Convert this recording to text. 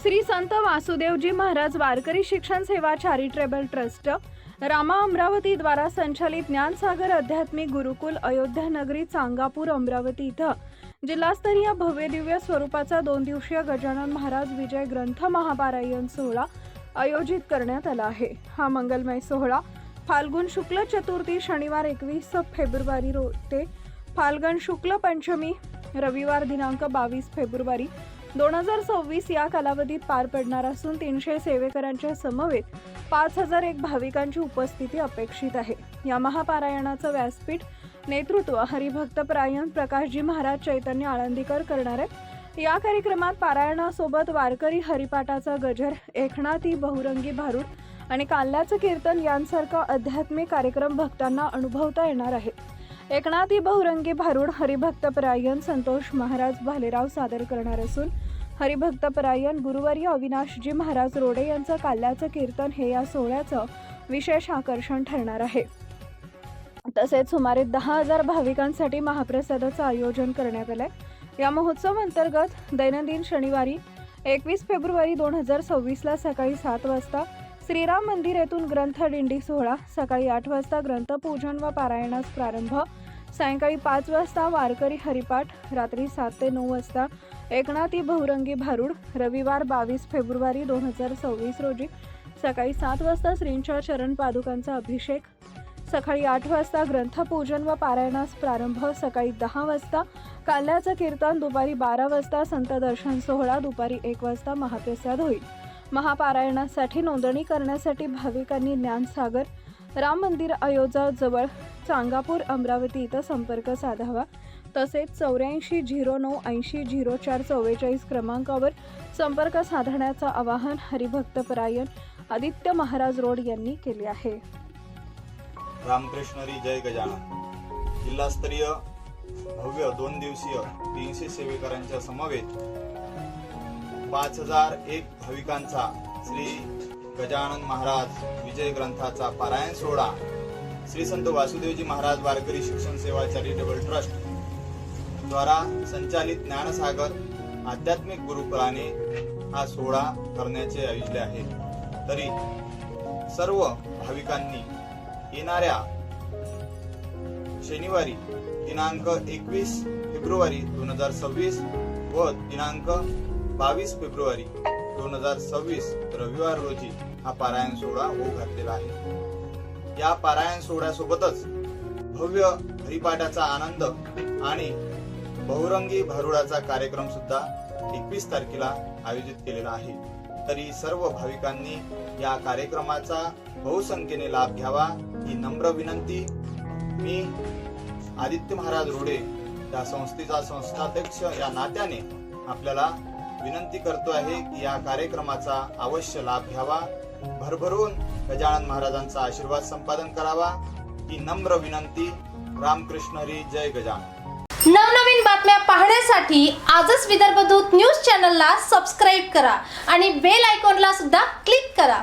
श्री संत वासुदेवजी महाराज वारकरी शिक्षण सेवा charitable trust Rama Amravati द्वारा संचालित ज्ञानसागर आध्यात्मिक गुरुकुल अयोध्या नगरी चांगापूर अमरावती इथं जिल्हास्तरीय भव्य दिव्य स्वरूपाचा 2 दिवसीय गजानन महाराज विजय ग्रंथ महापारायण सोहळा आयोजित करण्यात आला आहे। हा मंगलमय सोहळा फाल्गुन शुक्ल चतुर्थी शनिवार 21 फेब्रुवारी ते फाल्गुन शुक्ल पंचमी रविवार दिनांक 22 फेब्रुवारी 2026 या कालावधीत पार पडणार असून 300 सेवेकरांच्या समवेत 5001 भाविकांची उपस्थिती अपेक्षित आहे। या महापारायणाचं व्यासपीठ नेतृत्व हरिभक्तपरायण प्रकाशजी महाराज चैतन्य आळंदीकर करणार आहेत। या कार्यक्रमात पारायणासोबत वारकरी हरिपाठाचा गजर, एकनाथी बहुरंगी भारूड आणि काल्याचं कीर्तन यांसारखा आध्यात्मिक कार्यक्रम भक्तांना अनुभवता येणार आहे। एकनाथी बहुरंगी भारूड हरिभक्तपरायण संतोष महाराज भालेराव सादर करणार असून हरिभक्तपरायण गुरुवर्य अविनाशजी महाराज रोडे यांचं काल्याचं कीर्तन हे या सोहळ्याचं विशेष आकर्षण ठरणार आहे। तसेच सुमारे 10,000 भाविकांसाठी महाप्रसादाचं आयोजन करण्यात आलंय। या महोत्सव अंतर्गत दैनंदिन शनिवारी 21 फेब्रुवारी 2026 ला सकाळी 7 वाजता श्रीराम मंदिर येथून ग्रंथ दिंडी सोहळा, सकाळी 8 वाजता ग्रंथपूजन व पारायणास प्रारंभ, सायंकाळी 5 वाजता वारकरी हरिपाठ, रात्री 7 ते 9 वाजता एकनाथी बहुरंगी भारूड, रविवार 22 फेब्रुवारी 2026 रोजी सकाळी 7 वाजता श्रींच्या चरण पादुकांचा अभिषेक, सकाळी 8 वाजता ग्रंथपूजन व पारायणास प्रारंभ, सकाळी 10 वाजता काल्याचं कीर्तन, दुपारी 12 वाजता संत दर्शन सोहळा, दुपारी 1 वाजता महाप्रसाद होईल। महापारायणासाठी नोंदणी करण्यासाठी भाविकांनी ज्ञानसागर राम मंदिर अयोध्या जवळ चांगापूर अमरावती इथं संपर्क साधावा। तसेच 8409800444 क्रमांकावर संपर्क साधण्याचं आवाहन हरिभक्तपरायण आदित्य महाराज रोड यांनी केले आहे। रामकृष्णरी जय गजानन जिल्हास्तरीय भव्य 2 दिवसीय 300 सेवेकरांच्या समवेत 5001 भाविकांचा श्री गजानन महाराज विजय ग्रंथाचा पारायण सोहळा श्री संत वासुदेवजी महाराज वारकरी शिक्षण सेवा चॅरिटेबल ट्रस्ट द्वारा संचालित ज्ञानसागर आध्यात्मिक गुरुकुलाने हा सोहळा करण्याचे आयोजले आहे। तरी सर्व भाविकांनी येणाऱ्या शनिवारी दिनांक 21 फेब्रुवारी 2026 व दिनांक 22 फेब्रुवारी 2026 रविवार रोजी हा पारायण सोहळा होऊ घातलेला आहे। या पारायण सोहळ्यासोबतच भव्य हरिपाठाचा आनंद आणि बहुरंगी भारुडाचा कार्यक्रम सुद्धा 21 तारखेला आयोजित केलेला आहे। तरी सर्व भाविकांनी या कार्यक्रमाचा बहुसंख्येने लाभ घ्यावा ही नम्र विनंती मी आदित्य महाराज रोडे या संस्थेचा संस्थाध्यक्ष या नात्याने आपल्याला विनंती करतो आहे की या कार्यक्रमाचा अवश्य लाभ घ्यावा, भरभरून गजानन महाराजांचा आशीर्वाद संपादन करावा ही नम्र विनंती। रामकृष्ण हरी जय गजानन। नवनवीन बातम्या पाहण्यासाठी आजच विदर्भ दूत न्यूज चॅनलला सबस्क्राईब करा आणि बेल आयकॉनला सुद्धा क्लिक करा।